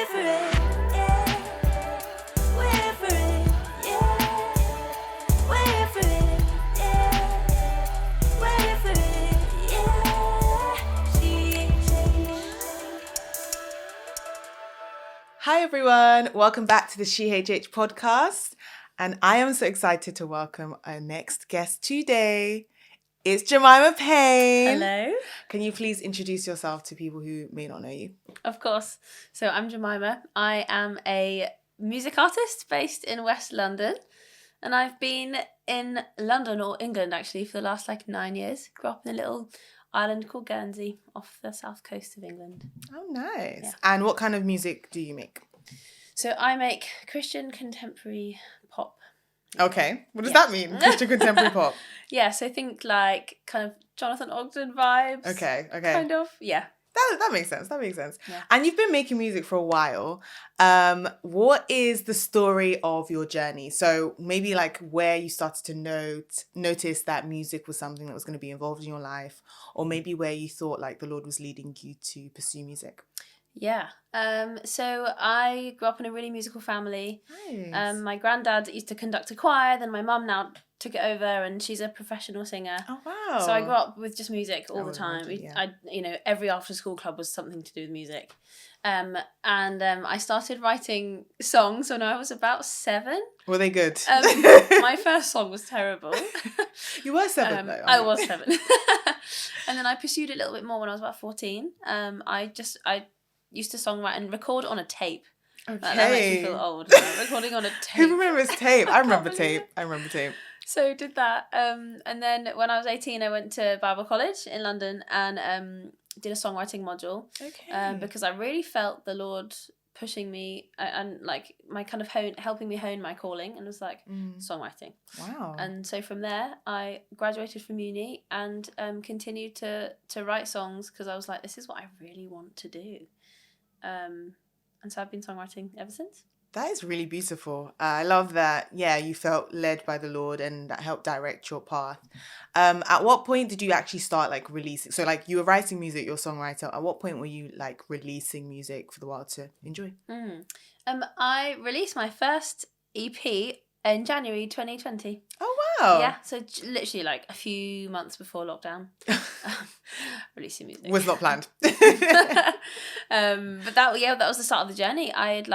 We're for it, yeah. We're for it, yeah. We're for it, yeah. We're for it, yeah. Hi everyone, welcome back to the SheHH Podcast, and I am so excited to welcome our next guest today. It's Jemimah Paine. Hello. Can you please introduce yourself to people who may not know you? Of course. So I'm Jemimah. I am a music artist based in West London. And I've been in London or England actually for the last 9 years. Grew up in a little island called Guernsey off the south coast of England. Oh, nice. Yeah. And what kind of music do you make? So I make Christian contemporary pop. Okay. What does that mean? Christian contemporary pop? Yeah, so think kind of Jonathan Ogden vibes. Okay. Kind of, yeah. That makes sense. Yeah. And you've been making music for a while. What is the story of your journey? So maybe where you started to notice that music was something that was going to be involved in your life, or maybe where you thought the Lord was leading you to pursue music. Yeah. So I grew up in a really musical family. Nice. My granddad used to conduct a choir, then my mum now took it over and she's a professional singer. Oh, wow. So I grew up with just music all the time. Imagine, yeah. Every after school club was something to do with music. I started writing songs when I was about 7. Were they good? My first song was terrible. You were 7 though. I was 7. And then I pursued it a little bit more when I was about 14. I used to songwrite and record on a tape. Okay. That makes me feel old. Recording on a tape. Who remembers tape? I remember tape. So did that. And then when I was 18, I went to Bible College in London and did a songwriting module. Okay. Because I really felt the Lord pushing me and my kind of helping me hone my calling, and was songwriting. Wow. And so from there, I graduated from uni and continued to write songs because I was like, this is what I really want to do. And so I've been songwriting ever since. That is really beautiful. I love that. Yeah, you felt led by the Lord and that helped direct your path. At what point did you actually start releasing? So you were writing music, you're a songwriter. At what point were you releasing music for the world to enjoy? I released my first EP in January 2020. Oh, wow. Yeah, so literally a few months before lockdown. Releasing music. Was not planned. But that was the start of the journey. I'd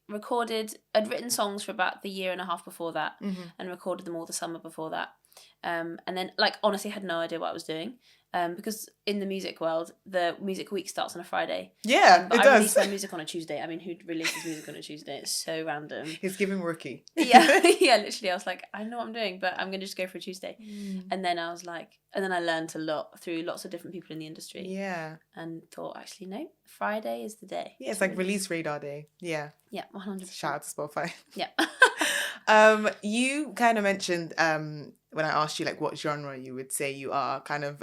written songs for about the year and a half before that, and recorded them all the summer before that. And then honestly had no idea what I was doing. Because in the music world, the music week starts on a Friday. Yeah, but it I does. release my music on a Tuesday. I mean, who releases music on a Tuesday? It's so random. He's giving rookie. Yeah, literally. I was like, I know what I'm doing, but I'm going to just go for a Tuesday. And then I learned a lot through lots of different people in the industry. Yeah. And thought, actually, no, Friday is the day. Yeah, it's release radar day. Yeah. Yeah, 100%. Shout out to Spotify. Yeah. You kind of mentioned when I asked you what genre you would say you are, kind of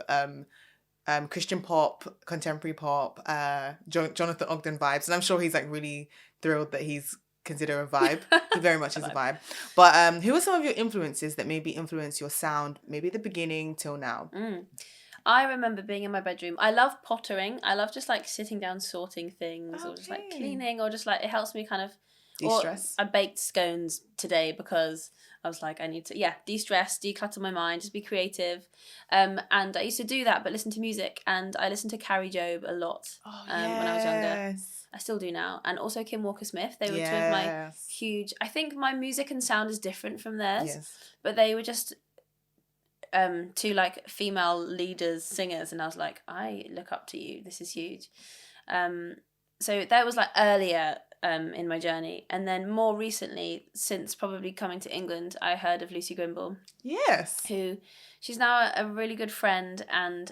Christian pop, contemporary pop, Jonathan Ogden vibes, and I'm sure he's really thrilled that he's considered a vibe. He very much is a vibe. But who are some of your influences that maybe influence your sound, maybe at the beginning till now? I remember being in my bedroom. I love pottering. I love just sitting down sorting things, or just cleaning, or just it helps me kind of de-stress. I baked scones today because I was I need to de-stress, declutter my mind, just be creative. And I used to do that, but listen to music, and I listened to Carrie Job a lot when I was younger. I still do now, and also Kim Walker-Smith. They were two of my huge. I think my music and sound is different from theirs, but they were just two female leaders, singers, and I was I look up to you. This is huge. So that was earlier in my journey, and then more recently, since probably coming to England, I heard of Lucy Grimble. Yes. She's now a really good friend and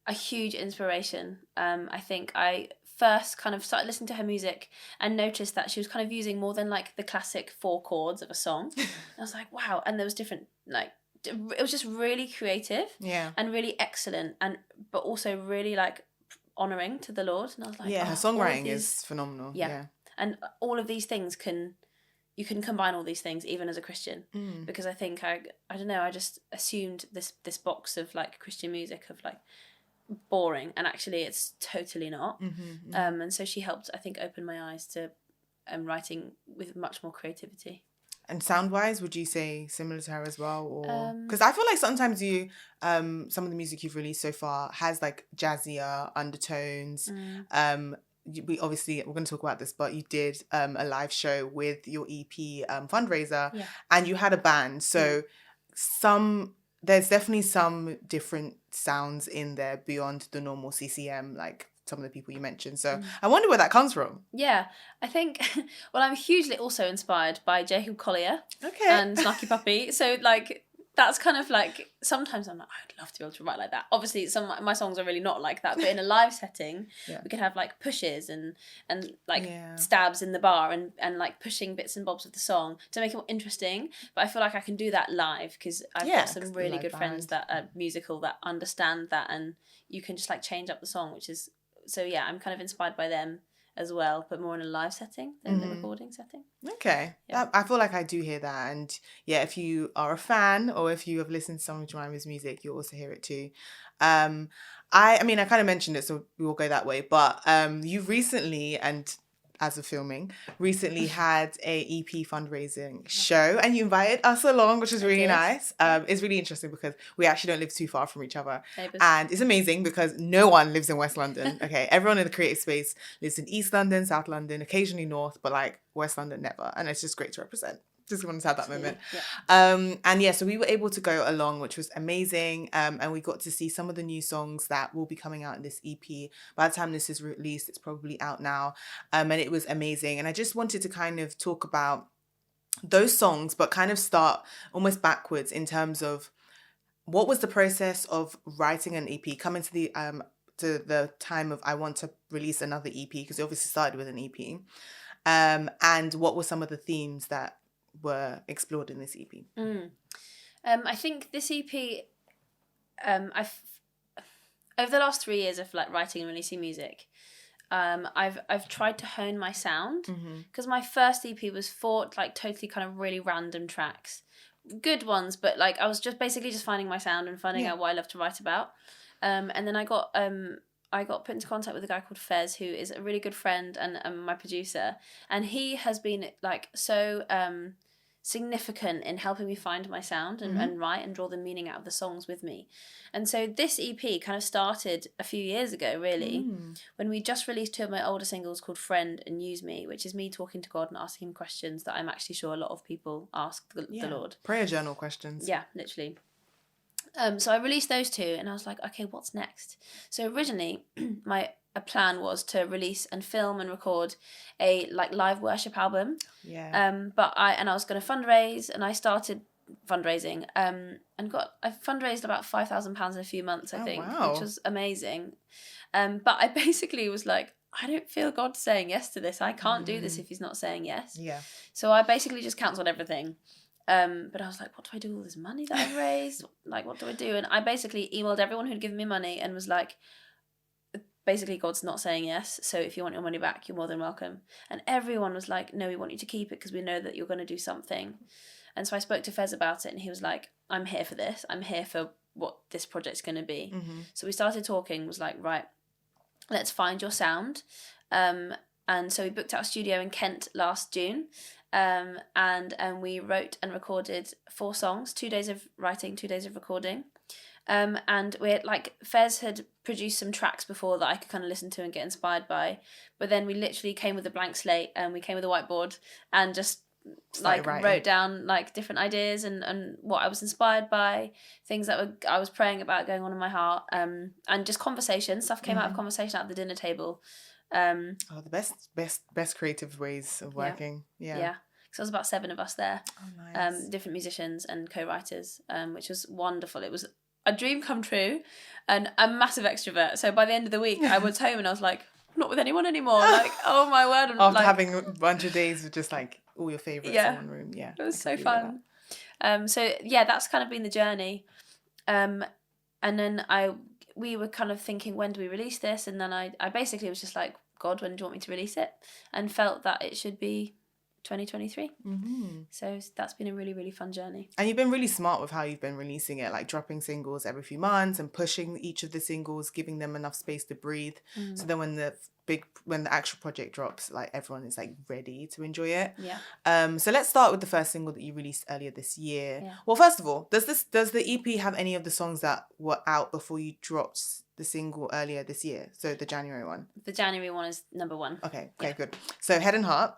a huge inspiration. I think I first kind of started listening to her music and noticed that she was kind of using more than the classic 4 chords of a song. I was like, wow. And there was different it was just really creative, and really excellent, but also really honouring to the Lord. And I was her songwriting is phenomenal. And all of these things you can combine all these things even as a Christian, because I think I don't know, I just assumed this box of Christian music of boring, and actually it's totally not. Mm-hmm. And so she helped, I think, open my eyes to writing with much more creativity. And sound-wise, would you say similar to her as well? Or because I feel like sometimes you, some of the music you've released so far has like jazzier undertones. We're going to talk about this, but you did a live show with your EP fundraiser, and you had a band. So there's definitely some different sounds in there beyond the normal CCM, like some of the people you mentioned. So I wonder where that comes from. Yeah, I think, well, I'm hugely also inspired by Jacob Collier and Snarky Puppy. So, like, that's kind of like, sometimes I'm like, I'd love to be able to write like that. Obviously, some of my songs are really not like that, but in a live setting, we could have like pushes and like stabs in the bar and like pushing bits and bobs of the song to make it more interesting. But I feel like I can do that live because I've got some really good friends that are musical that understand that, and you can just like change up the song, which is, so yeah, I'm kind of inspired by them as well, but more in a live setting than the recording setting. Okay. Yeah. I feel like I do hear that. And yeah, if you are a fan or if you have listened to some of Jemima's music, you'll also hear it too. I mean, I kind of mentioned it, so we will go that way. But you recently, and as of filming, recently had a EP fundraising show, and you invited us along, which is really nice. It's really interesting because we actually don't live too far from each other. And it's amazing because no one lives in West London. Okay, everyone in the creative space lives in East London, South London, occasionally North, but like West London never. And it's just great to represent. Just wanted to have that moment. And yeah, so we were able to go along, which was amazing. And we got to see some of the new songs that will be coming out in this EP. By the time this is released, it's probably out now. And it was amazing. And I just wanted to kind of talk about those songs, but kind of start almost backwards in terms of what was the process of writing an EP, coming to the time of I want to release another EP, because it obviously started with an EP. And what were some of the themes that were explored in this EP? I think this EP, over the last 3 years of like writing and releasing music, I've tried to hone my sound, because my first EP was 4 like totally kind of really random tracks, good ones, but like I was just basically just finding my sound and finding out what I love to write about. And then I got put into contact with a guy called Fez, who is a really good friend and my producer, and he has been like so significant in helping me find my sound and write and draw the meaning out of the songs with me. And so this EP kind of started a few years ago, really, when we just released 2 of my older singles called Friend and Use Me, which is me talking to God and asking him questions that I'm actually sure a lot of people ask the Lord. Prayer journal questions. Yeah, literally. So I released those 2 and I was like, okay, what's next? So originally a plan was to release and film and record a like live worship album. But I was going to fundraise, and I started fundraising and I fundraised about £5,000 in a few months, I think, which was amazing. But I basically was like, I don't feel God saying yes to this. I can't do this if he's not saying yes. So I basically just cancelled everything. But I was like, what do I do with all this money that I've raised? Like, what do I do? And I basically emailed everyone who'd given me money and was like, basically, God's not saying yes, so if you want your money back, you're more than welcome. And everyone was like, no, we want you to keep it because we know that you're going to do something. And so I spoke to Fez about it, and he was like, I'm here for this. I'm here for what this project's going to be. So we started talking, was like, right, let's find your sound. And so we booked out a studio in Kent last June. And we wrote and recorded 4 songs, 2 days of writing, 2 days of recording. And we had, like, Fez had produced some tracks before that I could kind of listen to and get inspired by, but then we literally came with a blank slate, and we came with a whiteboard and just wrote down like different ideas and what I was inspired by, things that I was praying about going on in my heart, and just conversation stuff came out of conversation at the dinner table. The best creative ways of working. So there was about 7 of us there. Nice. Different musicians and co-writers, which was wonderful. It was a dream come true, and a massive extrovert. So by the end of the week, I was home and I was like, I'm not with anyone anymore. Like, oh my word! After having a bunch of days with just like all your favourites in one room, it was so fun. So yeah, that's kind of been the journey. And then we were kind of thinking, when do we release this? And then I basically was just like, God, when do you want me to release it? And felt that it should be 2023. So that's been a really, really fun journey. And you've been really smart with how you've been releasing it, like dropping singles every few months and pushing each of the singles, giving them enough space to breathe. So then when the actual project drops, like everyone is like ready to enjoy it. Yeah. So let's start with the first single that you released earlier this year. Yeah. Well, first of all, does the EP have any of the songs that were out before you dropped the single earlier this year? So the January one. The January one is number 1. Okay, good. So Head and Heart.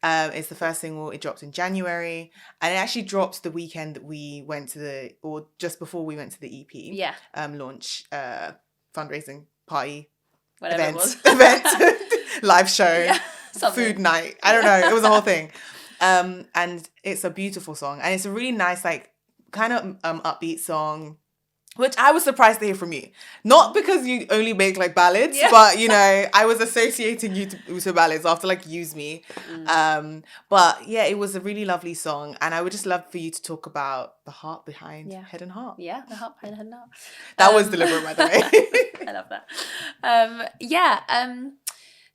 It's the first single. It dropped in January, and it actually dropped the weekend that we went to or just before we went to the EP launch, fundraising party, Whatever event, live show, food night. I don't know. It was a whole thing, and it's a beautiful song, and it's a really nice, like, kind of upbeat song. Which I was surprised to hear from you. Not because you only make like ballads, but you know, I was associating you to ballads after like Use Me. But yeah, it was a really lovely song. And I would just love for you to talk about the heart behind Head and Heart. Yeah, the heart behind Head and Heart. That was deliberate, by the way. I love that.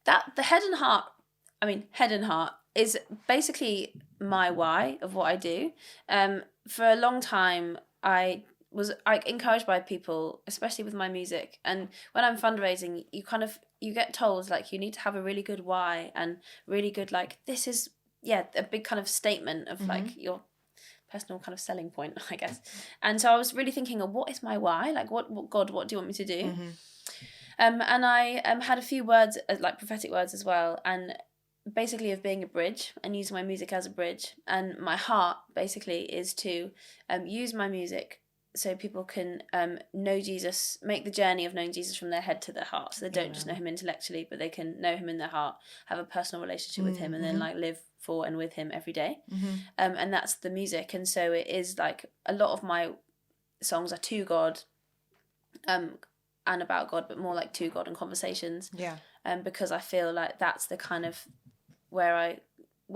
That the Head and Heart is basically my why of what I do. For a long time, I was encouraged by people, especially with my music, and when I'm fundraising, you get told like you need to have a really good why and really good, like, this is a big kind of statement of like your personal kind of selling point, I guess. And so I was really thinking of what is my why, like what God, what do you want me to do? And I had a few words, like prophetic words as well, and basically of being a bridge and using my music as a bridge. And my heart basically is to use my music so people can know Jesus, make the journey of knowing Jesus from their head to their heart. So they don't just know him intellectually, but they can know him in their heart, have a personal relationship with him, and then like live for and with him every day. And that's the music. And so it is like a lot of my songs are to God and about God, but more like to God and conversations. Because I feel like that's the kind of where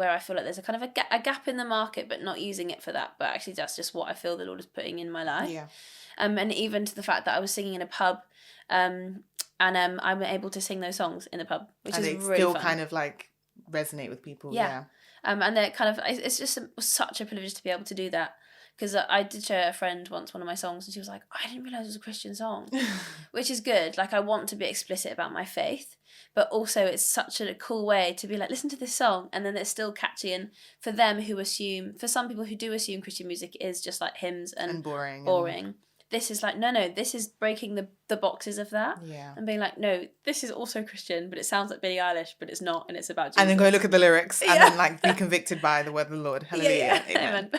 I feel like there's a kind of a gap in the market, but not using it for that. But actually, that's just what I feel the Lord is putting in my life. And even to the fact that I was singing in a pub, and I'm able to sing those songs in the pub, which is really fun. And they still kind of like resonate with people. And they're kind of, it's just such a privilege to be able to do that. Because I did show a friend once one of my songs, and she was like, I didn't realise it was a Christian song, which is good. Like, I want to be explicit about my faith, but also it's such a cool way to be like, listen to this song, and then it's still catchy. And for some people who do assume Christian music is just like hymns and boring. This is like, no, this is breaking the boxes of that. And being like, no, this is also Christian, but it sounds like Billie Eilish, but it's not, and it's about Jesus. And then go look at the lyrics and then like be convicted by the word of the Lord. Hallelujah. Amen.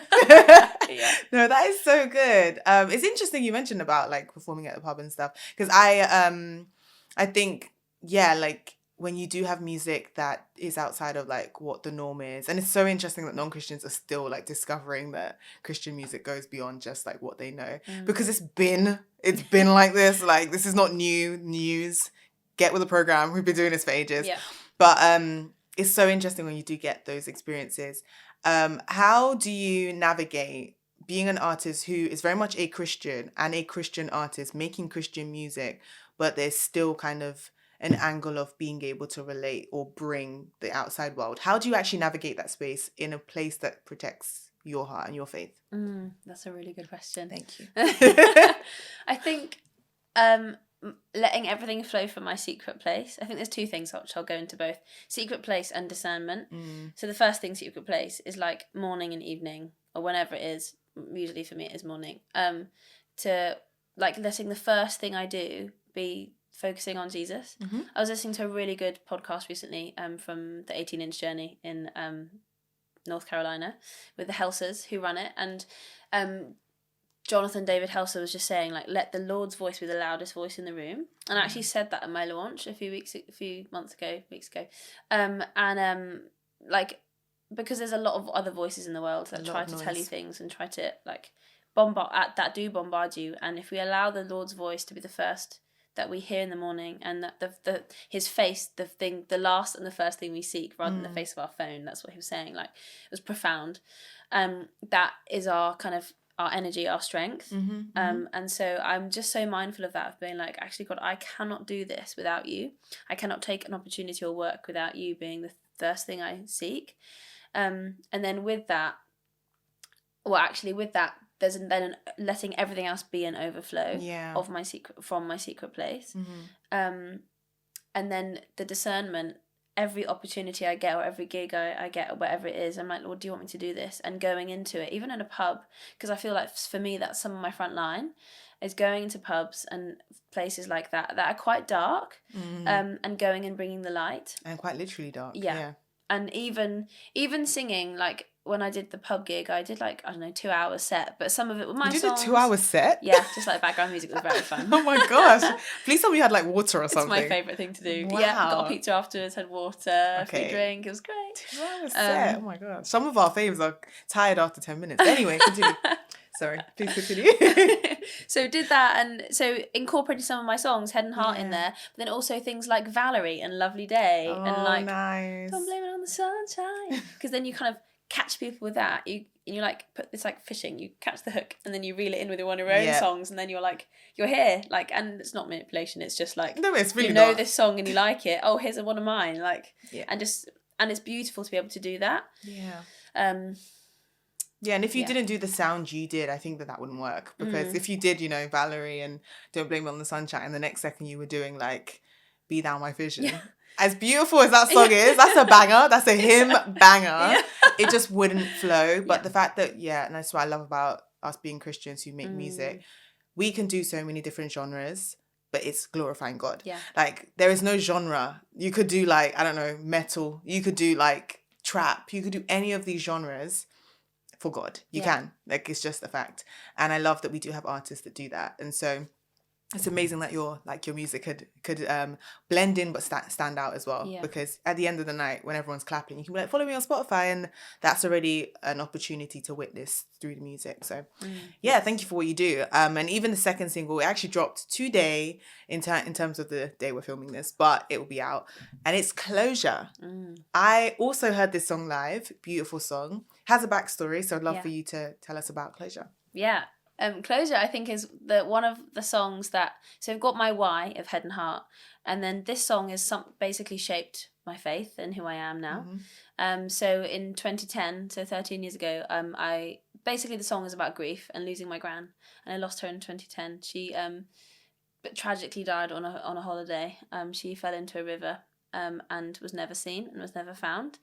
No, that is so good. It's interesting you mentioned about like performing at the pub and stuff, because I think, like, when you do have music that is outside of like what the norm is, and it's so interesting that non-Christians are still like discovering that Christian music goes beyond just like what they know, because it's been like this, like, this is not news, get with the program, we've been doing this for ages. But it's so interesting when you do get those experiences. How do you navigate being an artist who is very much a Christian and a Christian artist making Christian music, but there's still kind of an angle of being able to relate or bring the outside world? How do you actually navigate that space in a place that protects your heart and your faith? That's a really good question. Thank you. I think letting everything flow from my secret place. I think there's two things which I'll go into both. Secret place and discernment. So the first thing, secret place, is like morning and evening, or whenever it is. Usually for me it is morning. To like letting the first thing I do be focusing on Jesus. I was listening to a really good podcast recently from the 18-inch journey in North Carolina with the Helsers who run it, and Jonathan David Helser was just saying, like, let the Lord's voice be the loudest voice in the room. And I actually said that at my launch a few weeks ago. Like, because there's a lot of other voices in the world that try to tell you things and try to like bombard you. And if we allow the Lord's voice to be the first that we hear in the morning, and that his face, the last and the first thing we seek, rather than the face of our phone. That's what he was saying. Like, it was profound. That is our kind of our energy, our strength. And so I'm just so mindful of that, of being like, actually, God, I cannot do this without you. I cannot take an opportunity or work without you being the first thing I seek. And then with that, there's then letting everything else be an overflow of my secret, from my secret place. And then the discernment, every opportunity I get or every gig I get or whatever it is, I'm like, Lord, do you want me to do this? And going into it, even in a pub, because I feel like for me that's some of my front line, is going into pubs and places like that are quite dark, and going and bringing the light. And quite literally dark. Yeah. And even singing, like when I did the pub gig, I did like, I don't know, 2 hours set, but some of it were my songs. You did a 2 hour set? Yeah, just like background music was very fun. Oh my gosh. Please tell me you had like water or something. It's my favourite thing to do. Wow. Yeah, got a pizza afterwards, had water, free drink, it was great. 2 hours set, oh my gosh. Some of our faves are tired after 10 minutes. Anyway, continue. Sorry, please continue. So did that, and so incorporated some of my songs, Head and Heart, in there, but then also things like Valerie and Lovely Day, and like nice. Don't Blame It on the Sunshine, because then you kind of catch people with that. You like put this like fishing, you catch the hook and then you reel it in with one of your own songs, and then you're like, you're here, like, and it's not manipulation, it's just like, no, it's really you know not. This song and you like it, oh, here's one of mine, like, and it's beautiful to be able to do that. Yeah, and if you didn't do the sound you did, I think that wouldn't work. Because if you did, you know, Valerie and Don't Blame It on the Sunshine, and the next second you were doing, like, Be Thou My Vision. Yeah. As beautiful as that song is, that's a banger. That's a hymn banger. It just wouldn't flow. But the fact that, and that's what I love about us being Christians who make music, we can do so many different genres, but it's glorifying God. Yeah. Like, there is no genre. You could do, like, I don't know, metal. You could do, like, trap. You could do any of these genres for God. You can. Like, it's just a fact. And I love that we do have artists that do that. And so it's amazing that your music could blend in but stand out as well. Because at the end of the night, when everyone's clapping, you can be like, follow me on Spotify, and that's already an opportunity to witness through the music. So thank you for what you do. And even the second single, it actually dropped today in terms of the day we're filming this, but it will be out, and it's Closure. I also heard this song live. Beautiful song, has a backstory, so I'd love for you to tell us about Closure. Closure, I think, is one of the songs that, so I've got my why of Head and Heart, and then this song is basically shaped my faith and who I am now. So in 2010, so 13 years ago, the song is about grief and losing my gran, and I lost her in 2010. She but tragically died on a holiday. She fell into a river and was never seen and was never found.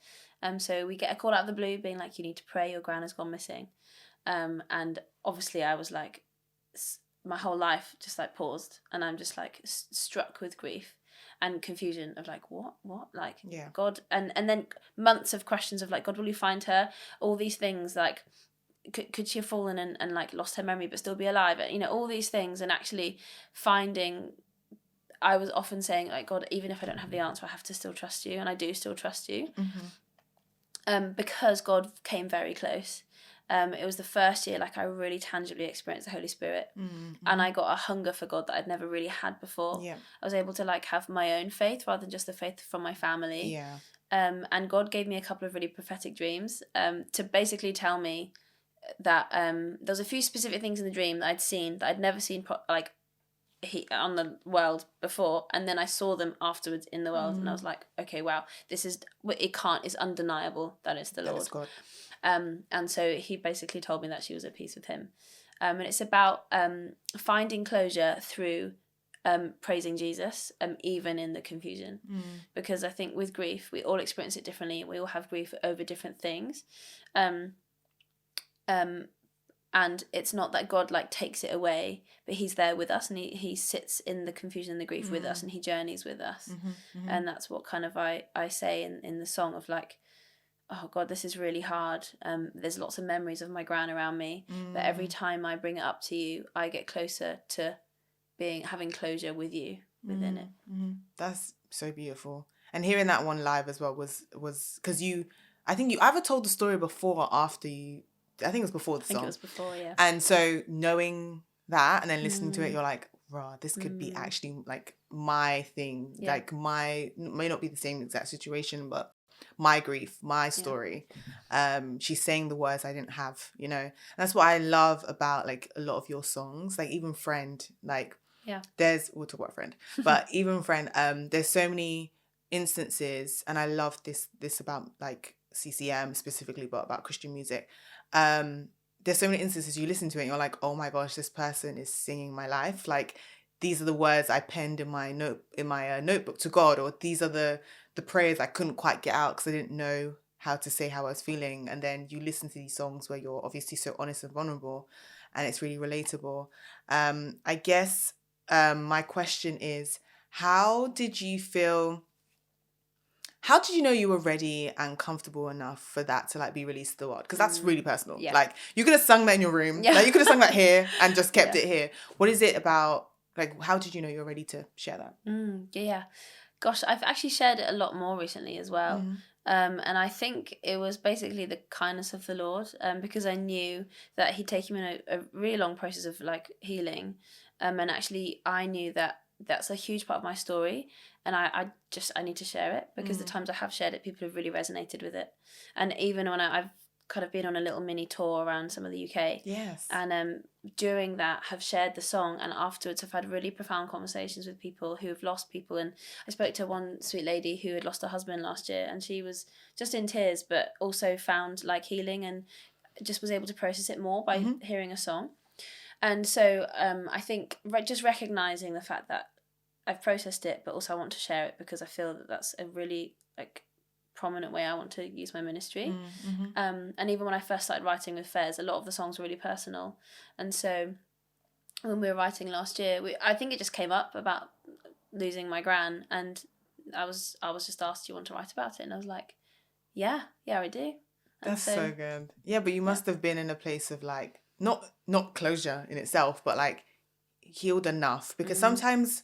So we get a call out of the blue being like, you need to pray, your gran has gone missing. And obviously I was like, my whole life just like paused, and I'm just like struck with grief and confusion of like, what like, God, and then months of questions of like, God, will you find her? All these things, like, could she have fallen and like lost her memory but still be alive? You know, all these things, and actually finding, I was often saying like, God, even if I don't have the answer, I have to still trust you, and I do still trust you. Because God came very close. It was the first year like I really tangibly experienced the Holy Spirit, and I got a hunger for God that I'd never really had before. I was able to like have my own faith rather than just the faith from my family. And God gave me a couple of really prophetic dreams to basically tell me that there was a few specific things in the dream that I'd seen that I'd never seen on the world before, and then I saw them afterwards in the world, and I was like, okay, wow, it's undeniable that it's the Lord. That is God. And so he basically told me that she was at peace with him. And it's about finding closure through praising Jesus, even in the confusion. Because I think with grief, we all experience it differently. We all have grief over different things. And it's not that God like takes it away, but he's there with us, and he sits in the confusion and the grief with us, and he journeys with us. And that's what kind of I say in the song of like, oh God, this is really hard. There's lots of memories of my gran around me, but every time I bring it up to you, I get closer to having closure with you within it. That's so beautiful. And hearing that one live as well was because I think you either told the story before or after you. I think it was before the song. I think it was before, yeah. And so knowing that and then listening to it, you're like, rah, this could be actually like my thing. Like may not be the same exact situation, but my grief, my story. She's saying the words I didn't have, you know. And that's what I love about like a lot of your songs, like even Friend, like we'll talk about Friend, but even Friend, there's so many instances, and I love this about like CCM specifically, but about Christian music. There's so many instances you listen to it and you're like, oh my gosh, this person is singing my life. Like, these are the words I penned in my notebook to God, or these are the prayers I couldn't quite get out because I didn't know how to say how I was feeling. And then you listen to these songs where you're obviously so honest and vulnerable, and it's really relatable. I guess my question is, how did you know you were ready and comfortable enough for that to like be released to the world? Because that's really personal. Yeah. Like, you could have sung that in your room. Yeah. Like, you could have sung that here and just kept it here. What is it about, like, how did you know you were ready to share that? Yeah. Gosh, I've actually shared it a lot more recently as well. And I think it was basically the kindness of the Lord, because I knew that he'd taken me in a really long process of like healing. And actually I knew that that's a huge part of my story, and I need to share it, because the times I have shared it, people have really resonated with it. And even when I've kind of been on a little mini tour around some of the UK, and during that have shared the song, and afterwards have had really profound conversations with people who have lost people. And I spoke to one sweet lady who had lost her husband last year, and she was just in tears, but also found like healing and just was able to process it more by hearing a song. And so I think just recognising the fact that I've processed it, but also I want to share it, because I feel that that's a really like prominent way I want to use my ministry. And even when I first started writing with Fez, a lot of the songs were really personal. And so when we were writing last year, I think it just came up about losing my gran, and I was just asked, do you want to write about it? And I was like, yeah, I do. And that's so good. Yeah, but you must have been in a place of like, not closure in itself, but like healed enough, because sometimes,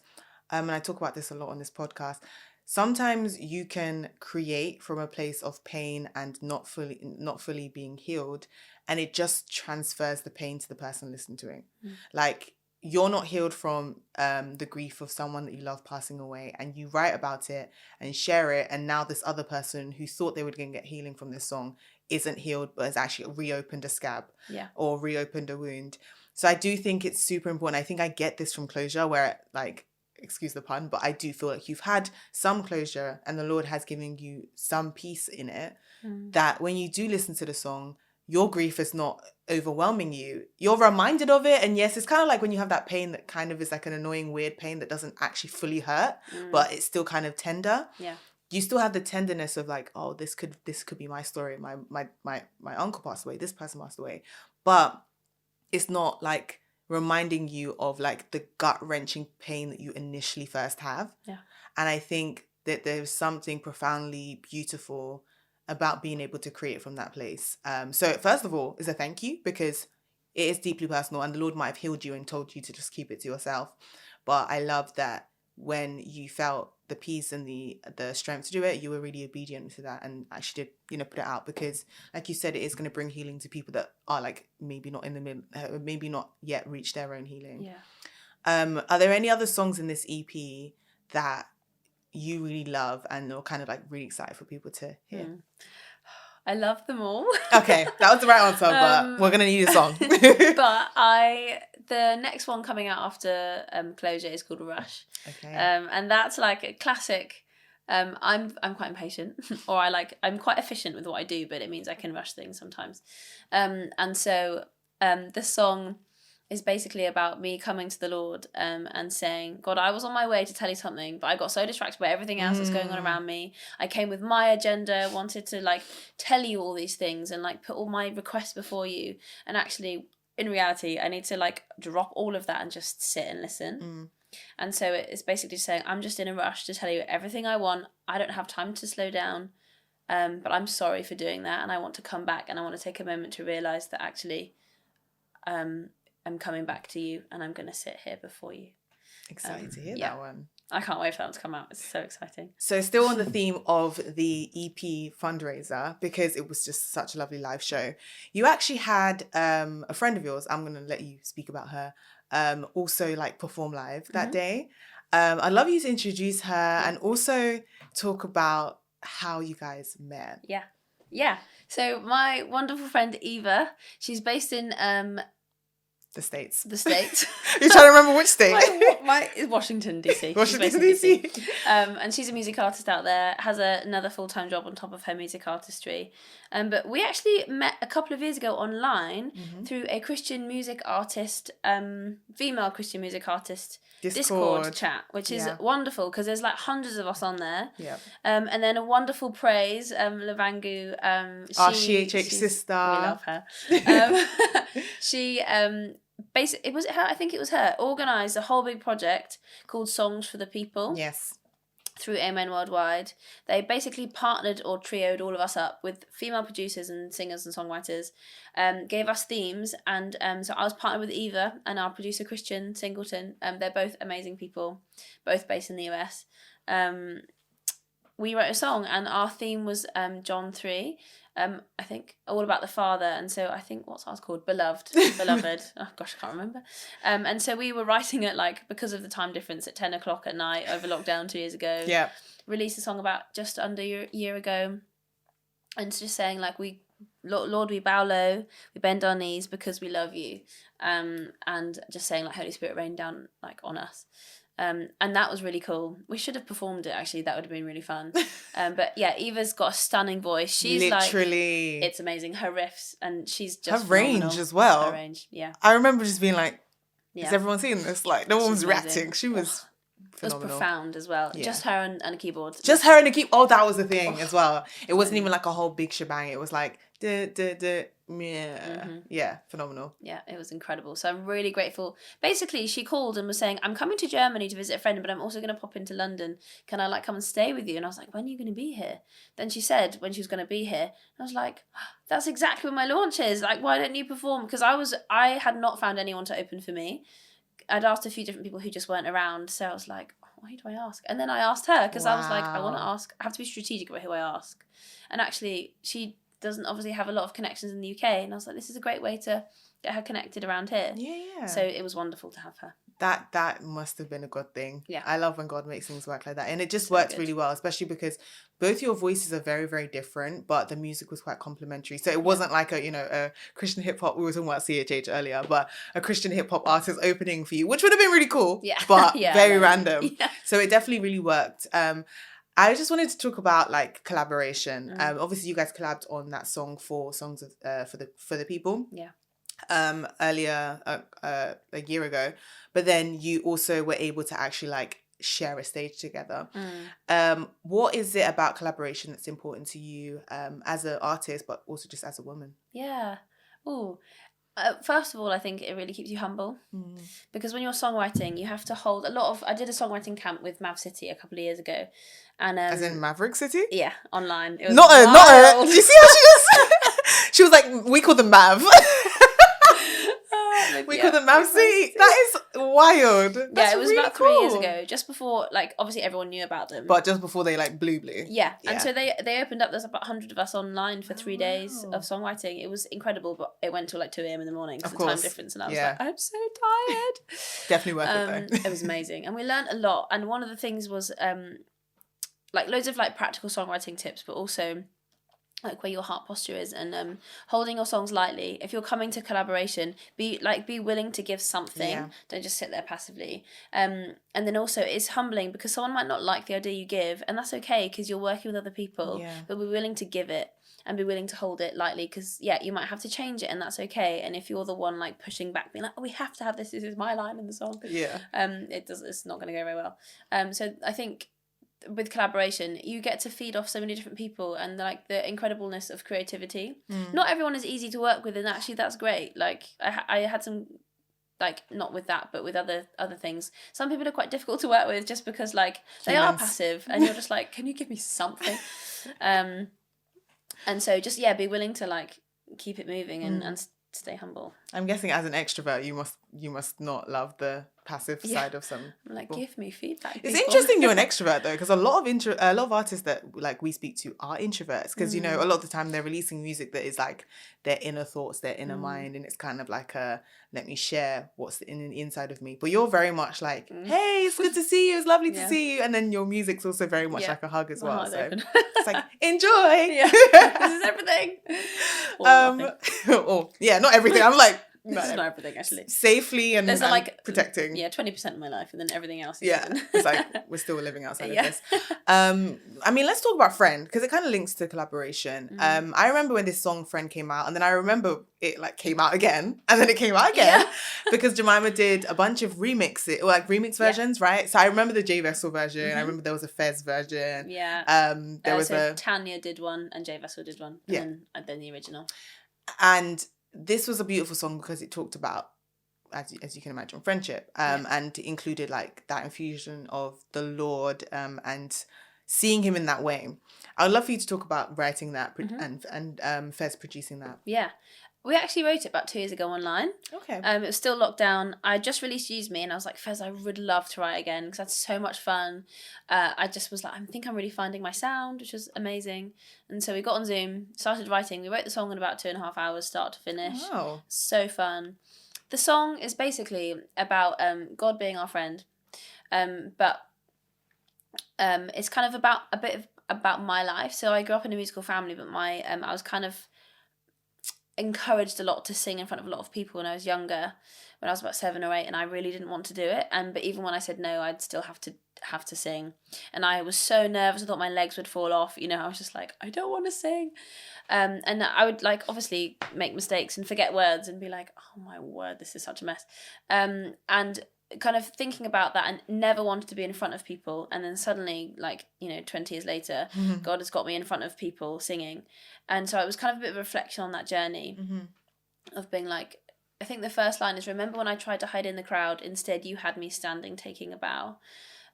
and I talk about this a lot on this podcast, sometimes you can create from a place of pain and not fully being healed, and it just transfers the pain to the person listening to it. Like, you're not healed from the grief of someone that you love passing away, and you write about it and share it, and now this other person who thought they were going to get healing from this song isn't healed, but has actually reopened a scab or reopened a wound. So I do think it's super important. I think I get this from closure, where, like, excuse the pun, but I do feel like you've had some closure and the Lord has given you some peace in it, that when you do listen to the song, your grief is not overwhelming you. You're reminded of it. And yes, it's kind of like when you have that pain that kind of is like an annoying, weird pain that doesn't actually fully hurt, but it's still kind of tender. Yeah. You still have the tenderness of like, oh, this could be my story. My uncle passed away. This person passed away. But it's not like reminding you of like the gut-wrenching pain that you initially first have. Yeah. And I think that there's something profoundly beautiful about being able to create from that place. So first of all is a thank you, because it is deeply personal, and the Lord might have healed you and told you to just keep it to yourself. But I love that when you felt the peace and the strength to do it, you were really obedient to that and actually did, put it out, because like you said, it is going to bring healing to people that are like maybe not in the middle, maybe not yet reached their own healing. Yeah. Are there any other songs in this EP that you really love and are kind of like really excited for people to hear? I love them all. Okay, that was the right answer, but we're going to need a song. But the next one coming out after Closure is called Rush. Okay. And that's like a classic. I'm quite impatient, or I'm quite efficient with what I do, but it means I can rush things sometimes. And so the song is basically about me coming to the Lord and saying, God, I was on my way to tell you something, but I got so distracted by everything else that's going on around me. I came with my agenda, wanted to like tell you all these things and like put all my requests before you. And actually, in reality, I need to like drop all of that and just sit and listen. And so it's basically saying, I'm just in a rush to tell you everything I want. I don't have time to slow down, but I'm sorry for doing that. And I want to come back, and I want to take a moment to realise that actually I'm coming back to you, and I'm going to sit here before you. Excited to hear that one. I can't wait for that to come out. It's so exciting. So still on the theme of the EP fundraiser, because it was just such a lovely live show, you actually had a friend of yours, I'm going to let you speak about her, also like perform live that day. I'd love you to introduce her and also talk about how you guys met. Yeah. So my wonderful friend Eva, she's based in The States. the States. You're trying to remember which state? my Washington DC. Washington DC. And she's a music artist out there. Has another full-time job on top of her music artistry. But we actually met a couple of years ago online through a Christian music artist, female Christian music artist Discord chat, which is wonderful because there's like hundreds of us on there. Yeah. And then a wonderful praise, Lavangu. Our SheHH sister. We love her. She basically, I think it was her, organised a whole big project called Songs for the People. Yes. Through Amen Worldwide. They basically partnered or trioed all of us up with female producers and singers and songwriters, gave us themes, and so I was partnered with Eva and our producer Christian Singleton. They're both amazing people, both based in the US. We wrote a song and our theme was John 3, I think, all about the Father, and so I think what's ours called? Beloved. Oh gosh, I can't remember. And so we were writing it like, because of the time difference, at 10 o'clock at night over lockdown 2 years ago. Yeah. Released a song about just under a year ago, and it's just saying like, Lord, we bow low, we bend our knees because we love you, and just saying like, Holy Spirit, rain down like on us. And that was really cool. We should have performed it, actually. That would have been really fun. But yeah, Eva's got a stunning voice. She's literally, it's amazing. Her riffs, and she's just her range phenomenal. as well. Her range, yeah. I remember just being like, has everyone seen this? Like, no one was reacting. She was phenomenal. It was profound as well. Yeah. Just her and a keyboard. Just her and a keyboard. Oh, that was the thing as well. It wasn't even like a whole big shebang. It was like, yeah, phenomenal. Yeah, it was incredible. So I'm really grateful. Basically, she called and was saying, I'm coming to Germany to visit a friend, but I'm also going to pop into London. Can I like come and stay with you? And I was like, when are you going to be here? Then she said when she was going to be here. I was like, that's exactly when my launch is. Like, why don't you perform? Because I had not found anyone to open for me. I'd asked a few different people who just weren't around. So I was like, why do I ask? And then I asked her because I was like, I want to ask. I have to be strategic about who I ask. And actually, she doesn't obviously have a lot of connections in the UK, and I was like, this is a great way to get her connected around here. Yeah. So it was wonderful to have her. That must have been a good thing. Yeah. I love when God makes things work like that, and it just worked really well, especially because both your voices are very, very different, but the music was quite complementary. So it wasn't like a Christian hip hop. We were talking about SheHH earlier, but a Christian hip hop artist opening for you, which would have been really cool. Yeah. But Yeah, very random. Yeah. So it definitely really worked. I just wanted to talk about like collaboration. Obviously, you guys collabed on that song for Songs of for the People. Yeah. Earlier a year ago, but then you also were able to actually like share a stage together. What is it about collaboration that's important to you as an artist, but also just as a woman? Yeah. Oh. First of all, I think it really keeps you humble because when you're songwriting, you have to hold a lot of. I did a songwriting camp with Mav City a couple of years ago, and as in Maverick City. Yeah, online. It was not a. Do you see how she just? She was like, we call them Mav. We call them Mav City. That is wild. That's it was really about 3 years ago, just before, like, obviously everyone knew about them. But just before they like blew. Yeah. And so they opened up. There's about 100 of us online for 3 days of songwriting. It was incredible, but it went till like 2 a.m. in the morning because of the time difference, and I was like, I'm so tired. Definitely worth it though. It was amazing, and we learned a lot. And one of the things was like loads of like practical songwriting tips, but also like where your heart posture is, and holding your songs lightly. If you're coming to collaboration, be willing to give something. Don't just sit there passively. And then also it's humbling because someone might not like the idea you give, and that's okay because you're working with other people. But be willing to give it and be willing to hold it lightly because you might have to change it, and that's okay. And if you're the one like pushing back, being like, oh, we have to have this is my line in the song, it's not going to go very well. So I think with collaboration, you get to feed off so many different people and like the incredibleness of creativity. Not everyone is easy to work with, and actually that's great. Like I had some, like, not with that, but with other things. Some people are quite difficult to work with just because like they are passive, and you're just like, can you give me something? And so just be willing to like keep it moving and stay humble. I'm guessing as an extrovert, you must not love the passive side of some. I'm like, people. give me feedback. It's people. interesting you're an extrovert though, because a lot of artists that like we speak to are introverts, because you know a lot of the time they're releasing music that is like their inner thoughts, their inner mind, and it's kind of like a let me share what's in the inside of me. But you're very much like, hey, it's good to see you, it's lovely to see you, and then your music's also very much like a hug as well. So it's like enjoy. This is everything. Not everything. I'm like. This is not everything, actually. Safely and like protecting. 20% of my life, and then everything else. It's like we're still living outside of this. I mean, let's talk about Friend, because it kind of links to collaboration. I remember when this song Friend came out, and then I remember it like came out again, and then it came out again, because Jemimah did a bunch of remix versions, right? So I remember the J Vessel version. I remember there was a Fez version. There was Tanya did one, and J Vessel did one, and then the original. And this was a beautiful song because it talked about, as you can imagine, friendship, and included like that infusion of the Lord, and seeing him in that way. I would love for you to talk about writing that and Fez producing that. Yeah. We actually wrote it about 2 years ago online. Okay. It was still locked down. I just released Use Me, and I was like, Fez, I would love to write again because I had so much fun. I just was like, I think I'm really finding my sound, which was amazing. And so we got on Zoom, started writing. We wrote the song in about 2.5 hours, start to finish. Wow. So fun. The song is basically about God being our friend, but it's kind of about a bit about my life. So I grew up in a musical family, but I was kind of encouraged a lot to sing in front of a lot of people when I was younger, when I was about 7 or 8, and I really didn't want to do it. But even when I said no, I'd still have to sing, and I was so nervous. I thought my legs would fall off. You know, I was just like, I don't want to sing, and I would like obviously make mistakes and forget words and be like, oh my word, this is such a mess, and kind of thinking about that and never wanted to be in front of people, and then suddenly, like, you know, 20 years later, God has got me in front of people singing. And so it was kind of a bit of a reflection on that journey of being like, I think the first line is, remember when I tried to hide in the crowd, instead you had me standing taking a bow.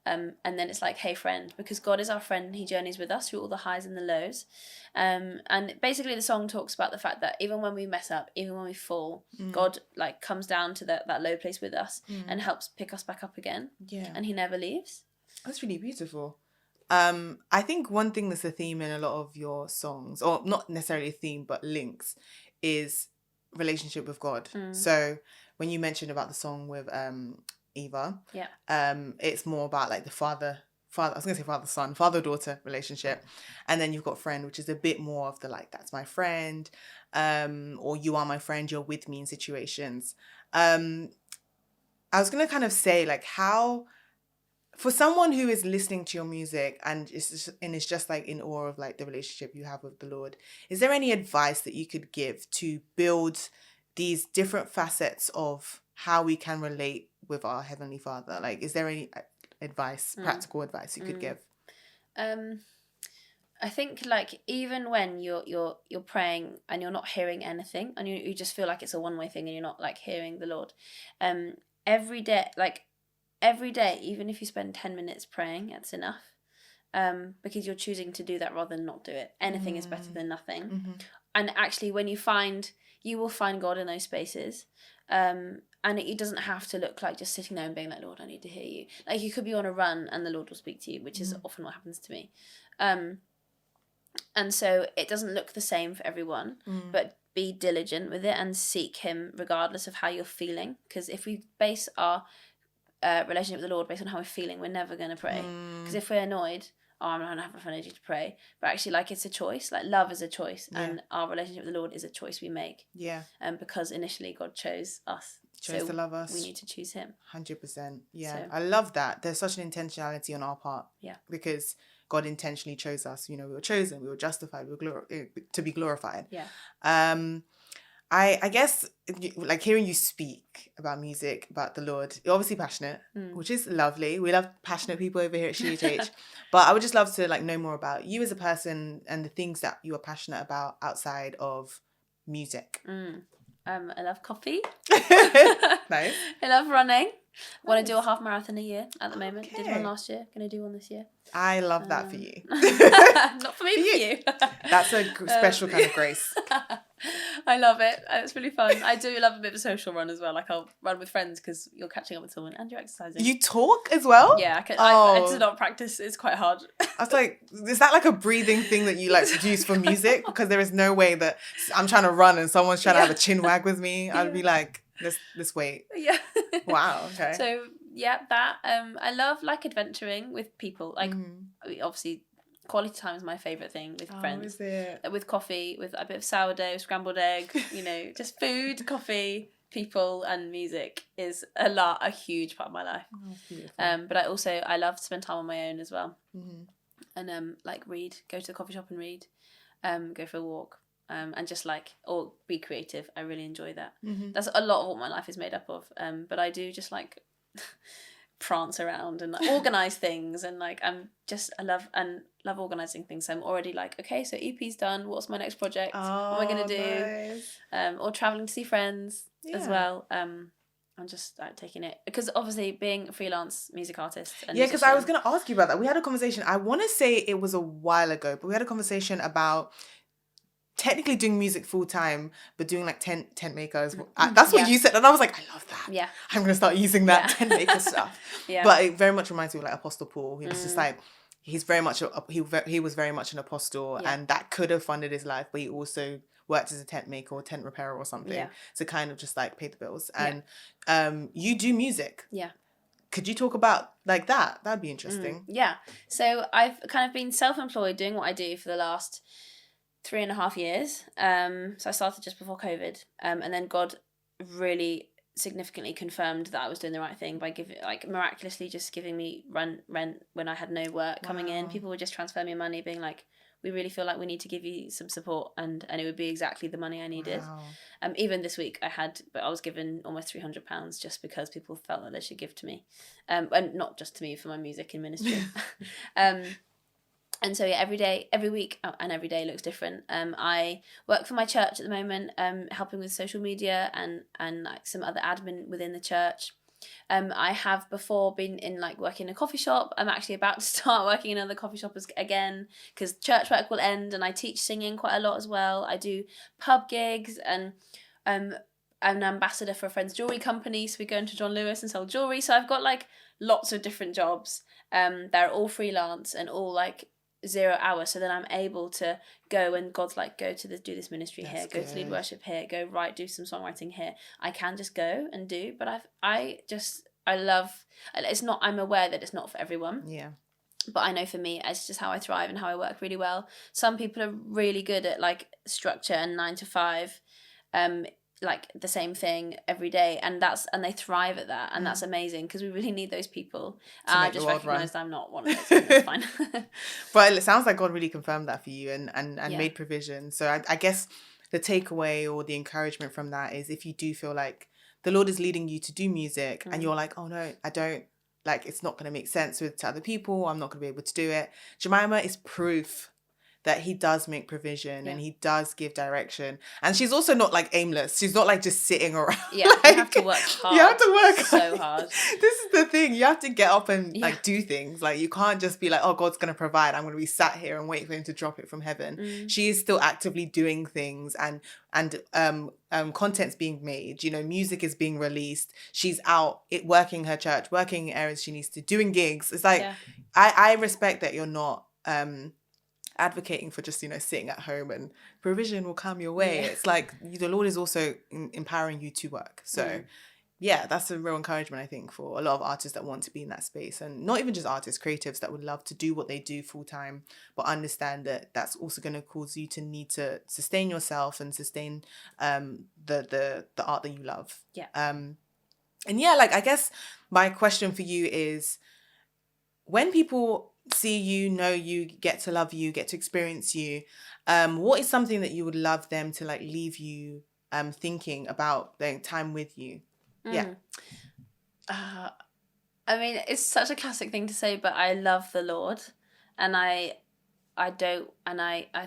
And then it's like, hey friend, because God is our friend and he journeys with us through all the highs and the lows. And basically the song talks about the fact that even when we mess up, even when we fall, God like comes down to that low place with us and helps pick us back up again. Yeah. And he never leaves. That's really beautiful. I think one thing that's a theme in a lot of your songs, or not necessarily a theme, but links, is relationship with God. So when you mentioned about the song with Eva, it's more about like the father-daughter relationship, and then you've got Friend, which is a bit more of the like, that's my friend, or you are my friend, you're with me in situations. I was gonna kind of say, like, how for someone who is listening to your music and is just like in awe of like the relationship you have with the Lord, is there any advice that you could give to build these different facets of how we can relate with our Heavenly Father? Like, is there any advice, practical advice you could give? I think like even when you're praying and you're not hearing anything, and you just feel like it's a one-way thing and you're not like hearing the Lord, every day, even if you spend 10 minutes praying, it's enough, because you're choosing to do that rather than not do it. Anything is better than nothing. And actually, when you will find God in those spaces. And it doesn't have to look like just sitting there and being like, Lord, I need to hear you. Like, you could be on a run and the Lord will speak to you, which is often what happens to me. And so it doesn't look the same for everyone, but be diligent with it and seek him regardless of how you're feeling. Because if we base our relationship with the Lord based on how we're feeling, we're never going to pray. Because if we're annoyed, I'm not going to have enough energy to pray. But actually, like, it's a choice. Like, love is a choice. And our relationship with the Lord is a choice we make. Yeah. Because initially God chose us. Chose to love us. We need to choose him. 100%. Yeah. So, I love that. There's such an intentionality on our part. Yeah. Because God intentionally chose us. You know, we were chosen. We were justified. We were to be glorified. Yeah. I guess, like, hearing you speak about music, about the Lord, you're obviously passionate, which is lovely. We love passionate people over here at SheHH. But I would just love to, like, know more about you as a person and the things that you are passionate about outside of music. I love coffee. Nice. I love running. Want to do a half marathon a year at the moment. Did one last year. Going to do one this year. I love that for you. Not for me, for you. That's a special kind of grace. I love it. It's really fun. I do love a bit of a social run as well. Like I'll run with friends because you're catching up with someone and you're exercising. You talk as well? Yeah, I can. Oh. I do not practice. It's quite hard. I was like, is that like a breathing thing that you like produce for music? Because there is no way that I'm trying to run and someone's trying to have a chin wag with me. I'd be like, let's wait. Yeah. Wow. Okay. So yeah, that I love like adventuring with people. Like obviously, quality time is my favourite thing with friends. Is it? With coffee, with a bit of sourdough, scrambled egg. Just food, coffee, people, and music is a huge part of my life. Oh, but I love to spend time on my own as well. And like read, go to the coffee shop and read, go for a walk. And just or be creative. I really enjoy that. That's a lot of what my life is made up of. But I do just like prance around and like organize things, and like I love organizing things. So I'm already like, okay, so EP's done. What's my next project? What am I gonna do? Nice. Or traveling to see friends as well. I'm just taking it because obviously being a freelance music artist. And because I was gonna ask you about that. We had a conversation. I want to say it was a while ago, but we had a conversation about technically doing music full time, but doing like tent makers. That's what you said, and I was like, I love that. Yeah, I'm gonna start using that tent maker stuff. Yeah, but it very much reminds me of like Apostle Paul. He was just like, he's very much he was very much an apostle, and that could have funded his life, but he also worked as a tent maker or tent repairer or something to kind of just like pay the bills. And you do music. Yeah. Could you talk about like that? That'd be interesting. Yeah. So I've kind of been self-employed doing what I do for the last 3.5 years. So I started just before COVID. And then God really significantly confirmed that I was doing the right thing by miraculously just giving me rent when I had no work coming in. People would just transfer me money being like, we really feel like we need to give you some support, and it would be exactly the money I needed. Wow. Even this week I was given almost £300 just because people felt that they should give to me, and not just to me, for my music and ministry. And so every week and every day looks different. I work for my church at the moment, helping with social media and like some other admin within the church. I have before been in like working in a coffee shop. I'm actually about to start working in another coffee shop again because church work will end, and I teach singing quite a lot as well. I do pub gigs, and I'm an ambassador for a friend's jewellery company, so we go into John Lewis and sell jewellery. So I've got like lots of different jobs. They're all freelance and all like 0 hours, so then I'm able to go, and God's like, do this ministry here, go to lead worship here, go do some songwriting here. I can just go and do, but I love, it's not, I'm aware that it's not for everyone. Yeah. But I know for me, it's just how I thrive and how I work really well. Some people are really good at like structure and 9 to 5, like the same thing every day, and they thrive at that, and that's amazing because we really need those people. I just recognised I'm not one of those. It's fine. But it sounds like God really confirmed that for you and made provision. So I guess the takeaway or the encouragement from that is, if you do feel like the Lord is leading you to do music and you're like, oh no, I don't, like it's not going to make sense to other people, I'm not going to be able to do it. Jemimah is proof that he does make provision and he does give direction. And she's also not like aimless. She's not like just sitting around. Yeah, like, you have to work hard. You have to work so hard. This is the thing. You have to get up and like do things. Like you can't just be like, oh, God's going to provide. I'm going to be sat here and wait for him to drop it from heaven. She is still actively doing things and content's being made. You know, music is being released. She's out working her church, working areas she needs to, doing gigs. It's like, I respect that you're not advocating for just, you know, sitting at home and provision will come your way. It's like the Lord is also empowering you to work. So that's a real encouragement, I think, for a lot of artists that want to be in that space, and not even just artists, creatives that would love to do what they do full time, but understand that that's also going to cause you to need to sustain yourself and sustain the art that you love. Like I guess my question for you is, when people see you, know you, get to love you, get to experience you, what is something that you would love them to like leave you thinking about their time with you? I mean, it's such a classic thing to say, but I love the Lord, and I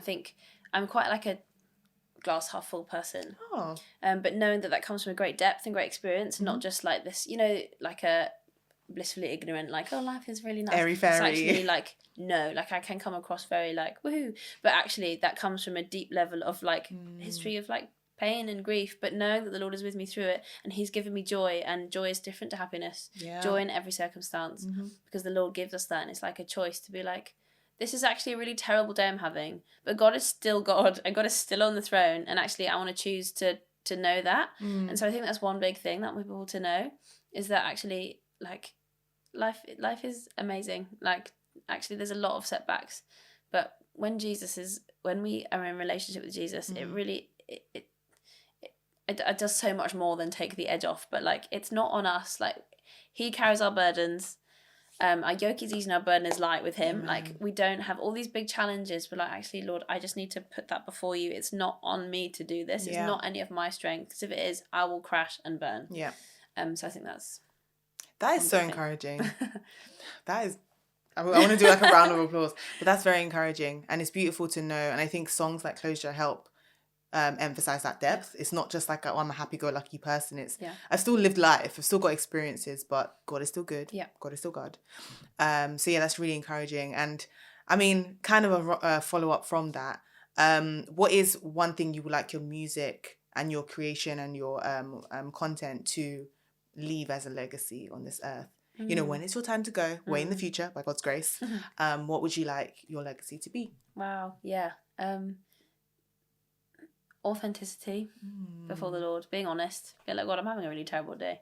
think I'm quite like a glass half full person. But knowing that comes from a great depth and great experience, and not just like this, you know, like blissfully ignorant, like, oh, life is really nice. Airy fairy. It's actually like, no, like I can come across very like, woohoo. But actually that comes from a deep level of like history of like pain and grief, but knowing that the Lord is with me through it, and he's given me joy, and joy is different to happiness. Joy in every circumstance, because the Lord gives us that, and it's like a choice to be like, this is actually a really terrible day I'm having, but God is still God, and God is still on the throne, and actually I want to choose to know that. And so I think that's one big thing that we want people to know, is that actually like life is amazing. Like actually there's a lot of setbacks, but when we are in relationship with Jesus, it really it does so much more than take the edge off. But like, it's not on us. Like, he carries our burdens. Our yoke is easy and our burden is light with him. Amen. Like, we don't have all these big challenges, but like, actually, Lord, I just need to put that before you. It's not on me to do this. It's not any of my strength. Because if it is, I will crash and burn. Yeah. So I think that is so encouraging. That is, I want to do like a round of applause, but that's very encouraging, and it's beautiful to know. And I think songs like Closure help emphasize that depth. It's not just like, oh, I'm a happy-go-lucky person. It's I've still lived life, I've still got experiences, but God is still good. God is still God. So yeah, that's really encouraging. And I mean, kind of a follow-up from that, what is one thing you would like your music and your creation and your content to leave as a legacy on this earth? You know, when it's your time to go, way in the future, by God's grace, what would you like your legacy to be? Wow, yeah. Authenticity before the Lord, being honest, be like, God, I'm having a really terrible day,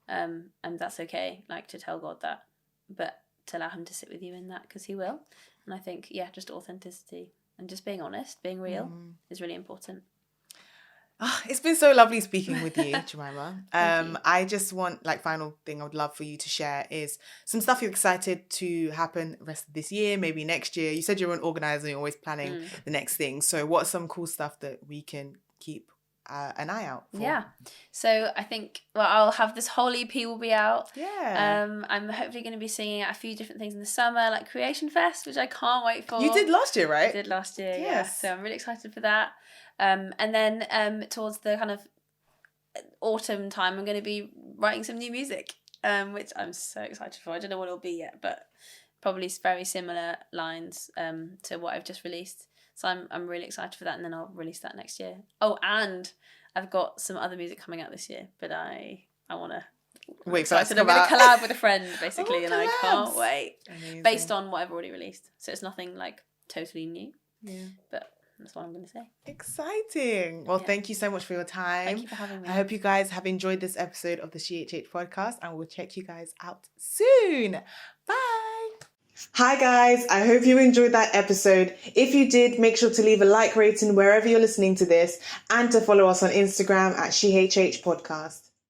and that's okay, like, to tell God that, but to allow him to sit with you in that, because he will. And I think just authenticity and just being honest, being real is really important. It's been so lovely speaking with you, Jemimah. I just want, like, final thing I would love for you to share is some stuff you're excited to happen the rest of this year, maybe next year. You said you're an organizer, you're always planning the next thing. So what's some cool stuff that we can keep an eye out for? Yeah. So I think, I'll have this whole EP will be out. Yeah. I'm hopefully going to be singing at a few different things in the summer, like Creation Fest, which I can't wait for. You did last year, right? I did last year, yeah. So I'm really excited for that. And then towards the kind of autumn time, I'm going to be writing some new music, which I'm so excited for. I don't know what it'll be yet, but probably very similar lines to what I've just released. So I'm really excited for that, and then I'll release that next year. Oh, and I've got some other music coming out this year, but I want to wait for that to come out. I'm going to collab with a friend, basically, and I can't wait. Amazing. Based on what I've already released. So it's nothing like totally new. Yeah. But that's what I'm going to say. Exciting. Well, thank you so much for your time. Thank you for having me. I hope you guys have enjoyed this episode of the SheHH Podcast, and we'll check you guys out soon. Bye. Hi guys, I hope you enjoyed that episode. If you did, make sure to leave a like rating wherever you're listening to this, and to follow us on Instagram at SheHH Podcast.